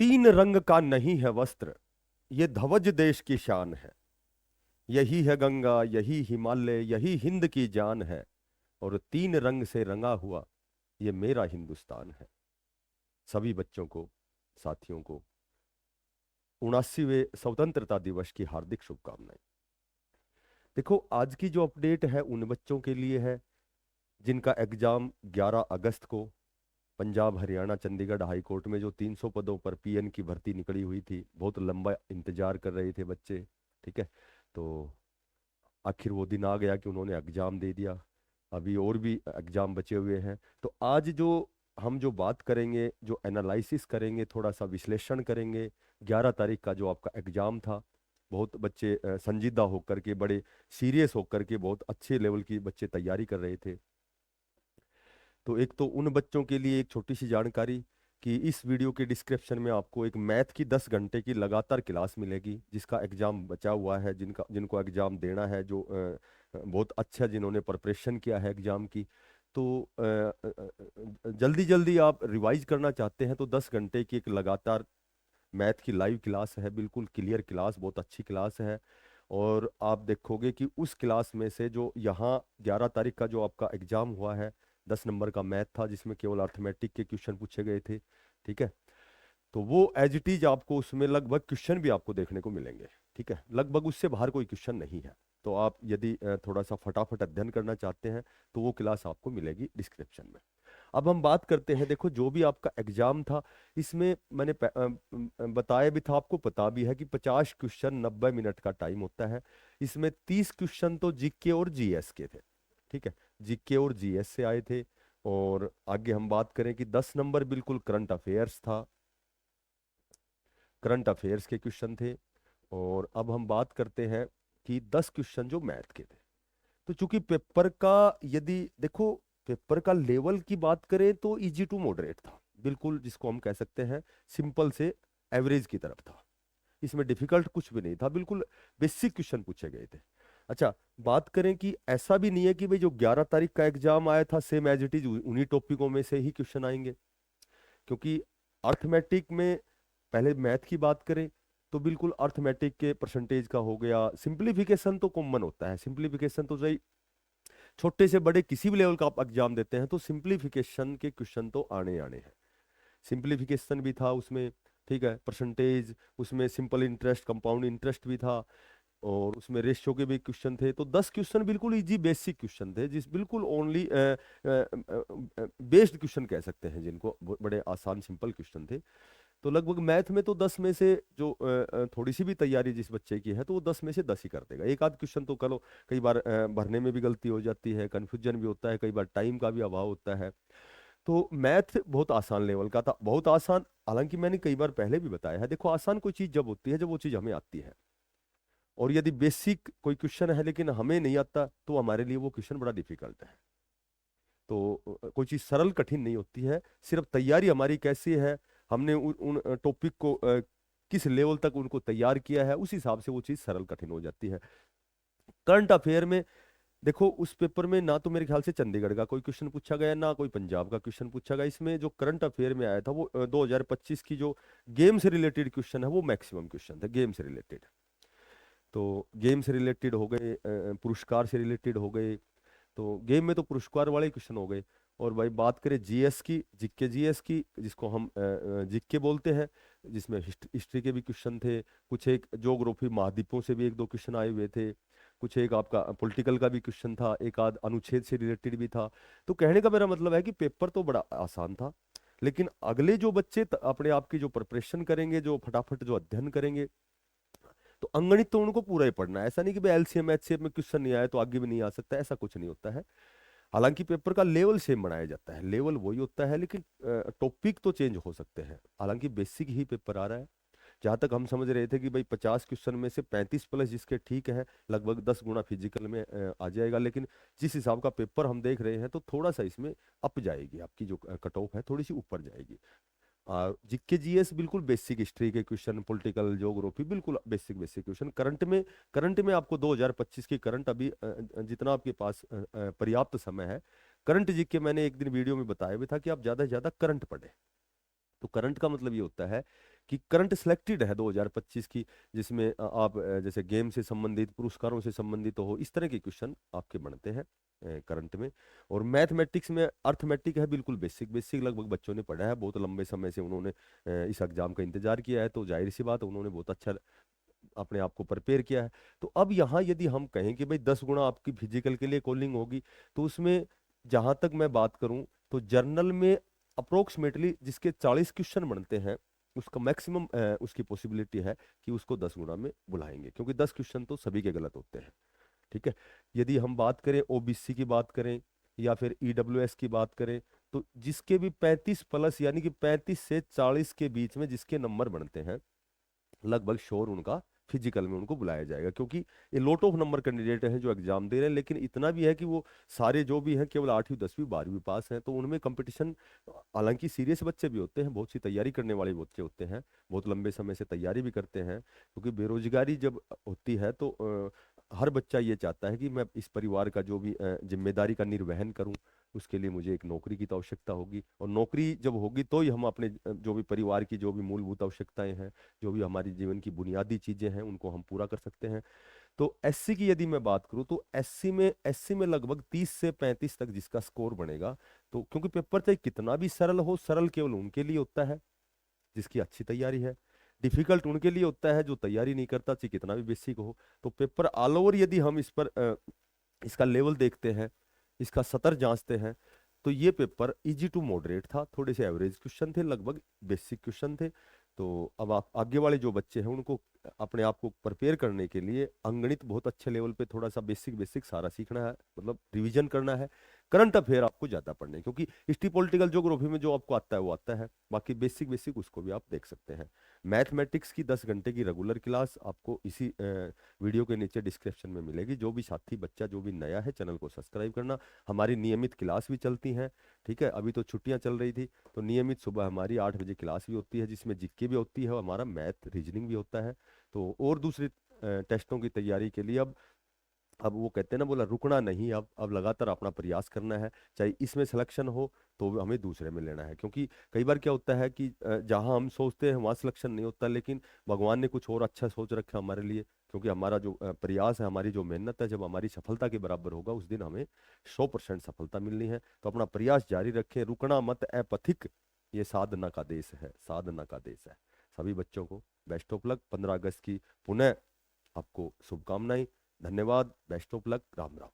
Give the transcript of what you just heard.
तीन रंग का नहीं है वस्त्र, ये ध्वज देश की शान है। यही है गंगा, यही हिमालय, यही हिंद की जान है। और तीन रंग से रंगा हुआ ये मेरा हिंदुस्तान है। सभी बच्चों को, साथियों को 79वें स्वतंत्रता दिवस की हार्दिक शुभकामनाएं। देखो, आज की जो अपडेट है उन बच्चों के लिए है जिनका एग्जाम 11 अगस्त को पंजाब हरियाणा चंडीगढ़ हाई कोर्ट में जो 300 पदों पर पीएन की भर्ती निकली हुई थी। बहुत लंबा इंतजार कर रहे थे बच्चे। ठीक है। तो आखिर वो दिन आ गया कि उन्होंने एग्जाम दे दिया। अभी और भी एग्जाम बचे हुए हैं। तो आज जो हम जो बात करेंगे, जो एनालिसिस करेंगे, थोड़ा सा विश्लेषण करेंगे। 11 तारीख का जो आपका एग्जाम था, बहुत बच्चे संजीदा होकर के, बड़े सीरियस होकर के, बहुत अच्छे लेवल की बच्चे तैयारी कर रहे थे। तो एक तो उन बच्चों के लिए एक छोटी सी जानकारी कि इस वीडियो के डिस्क्रिप्शन में आपको एक मैथ की 10 घंटे की लगातार क्लास मिलेगी, जिसका एग्जाम बचा हुआ है, जिनको एग्जाम देना है, जो बहुत अच्छा जिन्होंने प्रिपरेशन किया है एग्जाम की। तो जल्दी जल्दी आप रिवाइज करना चाहते हैं तो 10 घंटे की एक लगातार मैथ की लाइव क्लास है। बिल्कुल क्लियर क्लास, बहुत अच्छी क्लास है। और आप देखोगे कि उस क्लास में से जो यहाँ 11 तारीख का जो आपका एग्जाम हुआ है, 10 नंबर का मैथ था जिसमें केवल अर्थमेटिक के क्वेश्चन पूछे गए थे। ठीक है। तो वो एज इट इज आपको उसमें लगभग क्वेश्चन भी आपको देखने को मिलेंगे। ठीक है, लगभग उससे बाहर कोई क्वेश्चन नहीं है। तो आप यदि थोड़ा सा फटाफट अध्ययन करना चाहते हैं तो वो क्लास आपको मिलेगी डिस्क्रिप्शन में। अब हम बात करते हैं। देखो, जो भी आपका एग्जाम था, इसमें मैंने बताया भी था, आपको पता भी है कि 50 क्वेश्चन 90 मिनट का टाइम होता है। इसमें 30 क्वेश्चन तो जीके और जीएस के थे। ठीक है, जीके और जीएस से आए थे। और आगे हम बात करें कि 10 नंबर बिल्कुल करंट अफेयर्स था, करंट अफेयर्स के क्वेश्चन थे। और अब हम बात करते हैं कि 10 क्वेश्चन जो मैथ के थे। तो चूंकि पेपर का, यदि देखो, पेपर का लेवल की बात करें तो इजी टू मॉडरेट था, बिल्कुल जिसको हम कह सकते हैं सिंपल से एवरेज की तरफ था। इसमें डिफिकल्ट कुछ भी नहीं था, बिल्कुल बेसिक क्वेश्चन पूछे गए थे। अच्छा, बात करें कि ऐसा भी नहीं है कि भाई जो 11 तारीख का एग्जाम आया था सेम एज इट इज उन्हीं टॉपिकों में से ही क्वेश्चन आएंगे। क्योंकि अर्थमेटिक में, पहले मैथ की बात करें तो बिल्कुल अर्थमेटिक के परसेंटेज का हो गया। सिंप्लीफिकेशन तो कॉमन होता है, सिंप्लीफिकेशन तो सही, छोटे से बड़े किसी भी लेवल का आप एग्जाम देते हैं तो सिंप्लीफिकेशन के क्वेश्चन तो आने आने हैं। सिंप्लीफिकेशन भी था उसमें। ठीक है, परसेंटेज, उसमें सिंपल इंटरेस्ट, कंपाउंड इंटरेस्ट भी था। और उसमें रेशियो के भी क्वेश्चन थे। तो 10 क्वेश्चन बिल्कुल इजी बेसिक क्वेश्चन थे, जिस बिल्कुल ओनली बेस्ड क्वेश्चन कह सकते हैं जिनको, बड़े आसान सिंपल क्वेश्चन थे। तो लगभग मैथ में तो 10 में से जो थोड़ी सी भी तैयारी जिस बच्चे की है तो वो 10 में से 10 ही कर देगा। एक आध क्वेश्चन तो करो, कई बार भरने में भी गलती हो जाती है, कन्फ्यूजन भी होता है, कई बार टाइम का भी अभाव होता है। तो मैथ बहुत आसान लेवल का था, बहुत आसान। हालांकि मैंने कई बार पहले भी बताया है, देखो आसान कोई चीज जब होती है जब वो चीज हमें आती है। और यदि बेसिक कोई क्वेश्चन है लेकिन हमें नहीं आता तो हमारे लिए वो क्वेश्चन बड़ा डिफिकल्ट है। तो कोई चीज़ सरल कठिन नहीं होती है, सिर्फ तैयारी हमारी कैसी है, हमने उन टॉपिक को किस लेवल तक उनको तैयार किया है, उस हिसाब से वो चीज़ सरल कठिन हो जाती है। करंट अफेयर में देखो, उस पेपर में ना तो मेरे ख्याल से चंडीगढ़ का कोई क्वेश्चन पूछा गया, ना कोई पंजाब का क्वेश्चन पूछा गया। इसमें जो करंट अफेयर में आया था वो 2025 की जो गेम से रिलेटेड क्वेश्चन है वो मैक्सिमम क्वेश्चन थे गेम से रिलेटेड। तो गेम से रिलेटेड हो गए, पुरस्कार से रिलेटेड हो गए। तो गेम में तो पुरस्कार वाले क्वेश्चन हो गए। और भाई बात करें जीएस की, जीके जीएस की, जिसको हम जीके बोलते हैं, जिसमें हिस्ट्री के भी क्वेश्चन थे। कुछ एक ज्योग्राफी महाद्वीपों से भी एक दो क्वेश्चन आए हुए थे। कुछ एक आपका पॉलिटिकल का भी क्वेश्चन था, एक आध अनुच्छेद से रिलेटेड भी था। तो कहने का मेरा मतलब है कि पेपर तो बड़ा आसान था, लेकिन अगले जो बच्चे अपने आप की जो प्रिपरेशन करेंगे, जो फटाफट जो अध्ययन करेंगे, तो अंगणित तो उनको पूरा ही पढ़ना है। ऐसा नहीं कि भाई एलसीएम एचसीएफ में क्वेश्चन नहीं आया तो आगे भी नहीं आ सकता, ऐसा कुछ नहीं होता है। हालांकि पेपर का लेवल सेम बनाया जाता है, लेवल वही होता है, लेकिन टॉपिक तो चेंज हो सकते हैं। हालांकि बेसिक ही पेपर आ रहा है। जहां तक हम समझ रहे थे कि भाई 50 क्वेश्चन में से 35 प्लस जिसके ठीक है, लगभग 10 गुना फिजिकल में आ जाएगा। लेकिन जिस हिसाब का पेपर हम देख रहे हैं तो थोड़ा सा इसमें अप जाएगी, आपकी जो कट ऑफ है थोड़ी सी ऊपर जाएगी। जीके जीएस बिल्कुल बेसिक, हिस्ट्री के क्वेश्चन, पॉलिटिकल ज्योग्राफी बिल्कुल बेसिक बेसिक क्वेश्चन। करंट में आपको 2025 की करंट अभी जितना आपके पास पर्याप्त समय है। करंट जीके मैंने एक दिन वीडियो में बताया भी था कि आप ज्यादा से ज्यादा करंट पढ़ें। तो करंट का मतलब ये होता है कि करंट सिलेक्टेड है 2025 की, जिसमें आप जैसे गेम से संबंधित, पुरस्कारों से संबंधित हो, इस तरह के क्वेश्चन आपके बनते हैं करंट में। और मैथमेटिक्स में अर्थमेटिक है, बिल्कुल बेसिक बेसिक लगभग बच्चों ने पढ़ा है, बहुत लंबे समय से उन्होंने इस एग्जाम का इंतजार किया है, तो जाहिर सी बात है उन्होंने बहुत अच्छा अपने आप को प्रिपेयर किया है। तो अब यहाँ यदि हम कहें कि भाई 10 गुना आपकी फिजिकल के लिए कॉलिंग होगी, तो उसमें जहां तक मैं बात करूं तो जर्नल में अप्रोक्सीमेटली जिसके 40 क्वेश्चन बनते हैं, उसका मैक्सिमम उसकी पॉसिबिलिटी है कि उसको 10 गुना में बुलाएंगे, क्योंकि 10 क्वेश्चन तो सभी के गलत होते हैं। ठीक है। यदि हम बात करें ओबीसी की बात करें या फिर ईडब्ल्यूएस की बात करें, तो जिसके भी 35 प्लस यानी कि 35 से 40 के बीच में जिसके नंबर बनते हैं, लगभग श्योर उनका फिजिकल में उनको बुलाया जाएगा, क्योंकि ये लॉट ऑफ नंबर कैंडिडेट हैं जो एग्जाम दे रहे हैं। लेकिन इतना भी है कि वो सारे जो भी हैं केवल 8वीं 10वीं 12वीं पास हैं, तो उनमें कंपटीशन, हालांकि सीरियस बच्चे भी होते हैं, बहुत सी तैयारी करने वाले बच्चे होते हैं, बहुत लंबे समय से तैयारी भी करते हैं, क्योंकि बेरोजगारी जब होती है तो हर बच्चा ये चाहता है कि मैं इस परिवार का जो भी जिम्मेदारी का निर्वहन करूं, उसके लिए मुझे एक नौकरी की तो आवश्यकता होगी, और नौकरी जब होगी तो ही हम अपने जो भी परिवार की जो भी मूलभूत आवश्यकताएं हैं, जो भी हमारी जीवन की बुनियादी चीजें हैं, उनको हम पूरा कर सकते हैं। तो एससी की यदि मैं बात करूं तो एससी में लगभग 30 से 35 तक जिसका स्कोर बनेगा, तो क्योंकि पेपर चाहे कितना भी सरल हो, सरल केवल उनके लिए होता है जिसकी अच्छी तैयारी है, डिफिकल्ट उनके लिए होता है जो तैयारी नहीं करता, चाहे कितना भी बेसिक हो। तो पेपर ऑल ओवर यदि हम इस पर इसका लेवल देखते हैं, इसका सतर जांचते हैं, तो ये पेपर इजी टू मॉडरेट था, थोड़े से एवरेज क्वेश्चन थे, लगभग बेसिक क्वेश्चन थे। तो अब आप आगे वाले जो बच्चे हैं उनको अपने आप को प्रिपेयर करने के लिए अंगणित बहुत अच्छे लेवल पे थोड़ा सा बेसिक बेसिक सारा सीखना है, मतलब रिवीजन करना है। करंट अफेयर आपको ज्यादा पढ़ने हैं, क्योंकि हिस्ट्री पॉलिटिकल ज्योग्राफी में जो आपको आता है वो आता है, बाकी बेसिक बेसिक उसको भी आप देख सकते हैं। मैथमेटिक्स की 10 घंटे की रेगुलर क्लास आपको इसी वीडियो के नीचे डिस्क्रिप्शन में मिलेगी। जो भी साथी बच्चा जो भी नया है, चैनल को सब्सक्राइब करना। हमारी नियमित क्लास भी चलती हैं, ठीक है, अभी तो छुट्टियां चल रही थी, तो नियमित सुबह हमारी 8 बजे क्लास भी होती है, जिसमें जीके भी होती है और हमारा मैथ रीजनिंग भी होता है। तो और दूसरे टेस्टों की तैयारी के लिए अब वो कहते हैं ना, बोला रुकना नहीं, अब लगातार अपना प्रयास करना है, चाहे इसमें सिलेक्शन हो तो हमें दूसरे में लेना है। क्योंकि कई बार क्या होता है कि जहां हम सोचते हैं वहां सिलेक्शन नहीं होता, लेकिन भगवान ने कुछ और अच्छा सोच रखा है हमारे लिए, क्योंकि हमारा जो प्रयास है, हमारी जो मेहनत है, जब हमारी सफलता के बराबर होगा उस दिन हमें 100% सफलता मिलनी है। तो अपना प्रयास जारी रखें, रुकना मत ए पथिक, ये साधना का देश है, साधना का देश है। सभी बच्चों को बेस्ट ऑफ लक, 15 अगस्त की पुनः आपको शुभकामनाएं। धन्यवाद, best of luck, Ram Ram.